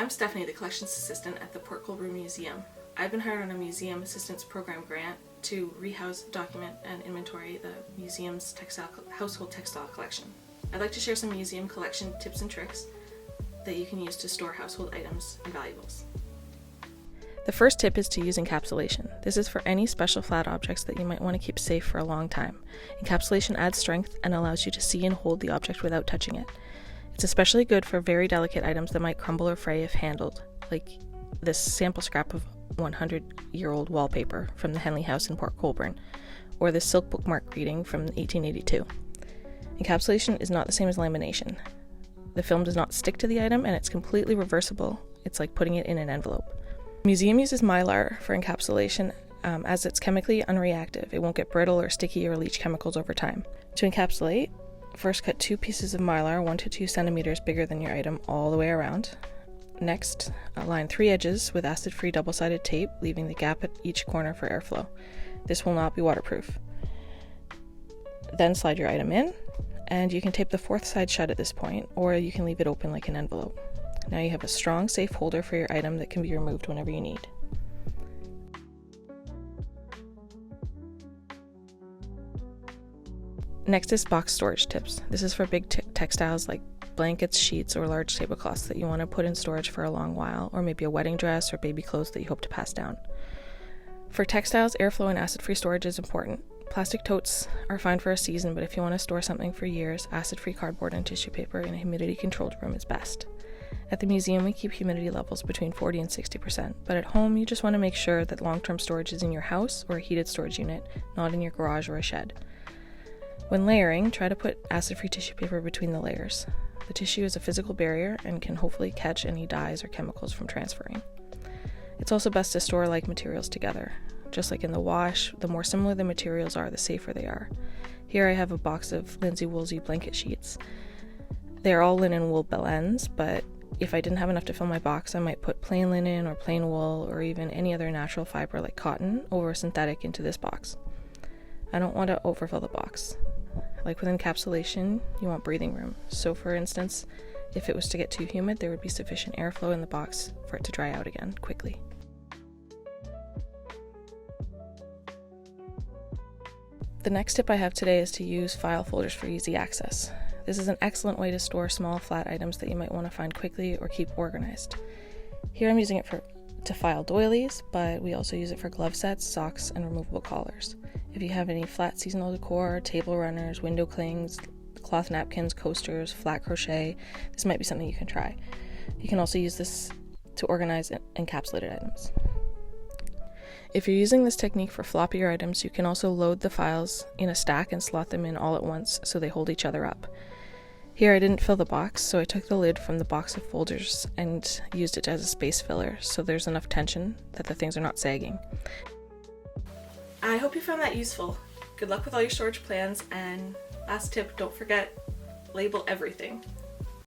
I'm Stephanie, the Collections Assistant at the Port Colborne Museum. I've been hired on a Museum Assistance Program grant to rehouse, document, and inventory the museum's household textile collection. I'd like to share some museum collection tips and tricks that you can use to store household items and valuables. The first tip is to use encapsulation. This is for any special flat objects that you might want to keep safe for a long time. Encapsulation adds strength and allows you to see and hold the object without touching it. It's especially good for very delicate items that might crumble or fray if handled, like this sample scrap of 100-year-old wallpaper from the Henley House in Port Colborne, or this silk bookmark greeting from 1882. Encapsulation is not the same as lamination. The film does not stick to the item and it's completely reversible. It's like putting it in an envelope. The museum uses mylar for encapsulation as it's chemically unreactive. It won't get brittle or sticky or leach chemicals over time. To encapsulate, first cut 2 pieces of mylar 1 to 2 centimeters bigger than your item all the way around. Next, line 3 edges with acid-free double-sided tape, leaving the gap at each corner for airflow. This will not be waterproof. Then slide your item in, and you can tape the 4th side shut at this point, or you can leave it open like an envelope. Now you have a strong, safe holder for your item that can be removed whenever you need. Next is box storage tips. This is for big textiles like blankets, sheets, or large tablecloths that you want to put in storage for a long while, or maybe a wedding dress or baby clothes that you hope to pass down. For textiles, airflow and acid-free storage is important. Plastic totes are fine for a season, but if you want to store something for years, acid-free cardboard and tissue paper in a humidity-controlled room is best. At the museum, we keep humidity levels between 40 and 60%, but at home, you just want to make sure that long-term storage is in your house or a heated storage unit, not in your garage or a shed. When layering, try to put acid-free tissue paper between the layers. The tissue is a physical barrier and can hopefully catch any dyes or chemicals from transferring. It's also best to store like materials together. Just like in the wash, the more similar the materials are, the safer they are. Here I have a box of linsey woolsey blanket sheets. They are all linen wool blends, but if I didn't have enough to fill my box, I might put plain linen or plain wool or even any other natural fiber like cotton over synthetic into this box. I don't want to overfill the box. Like with encapsulation, you want breathing room. So for instance, if it was to get too humid, there would be sufficient airflow in the box for it to dry out again quickly. The next tip I have today is to use file folders for easy access. This is an excellent way to store small flat items that you might want to find quickly or keep organized. Here I'm using it to file doilies, but we also use it for glove sets, socks, and removable collars. If you have any flat seasonal decor, table runners, window clings, cloth napkins, coasters, flat crochet, this might be something you can try. You can also use this to organize encapsulated items. If you're using this technique for floppier items, you can also load the files in a stack and slot them in all at once so they hold each other up. Here I didn't fill the box, so I took the lid from the box of folders and used it as a space filler so there's enough tension that the things are not sagging. I hope you found that useful. Good luck with all your storage plans, and last tip, don't forget, label everything.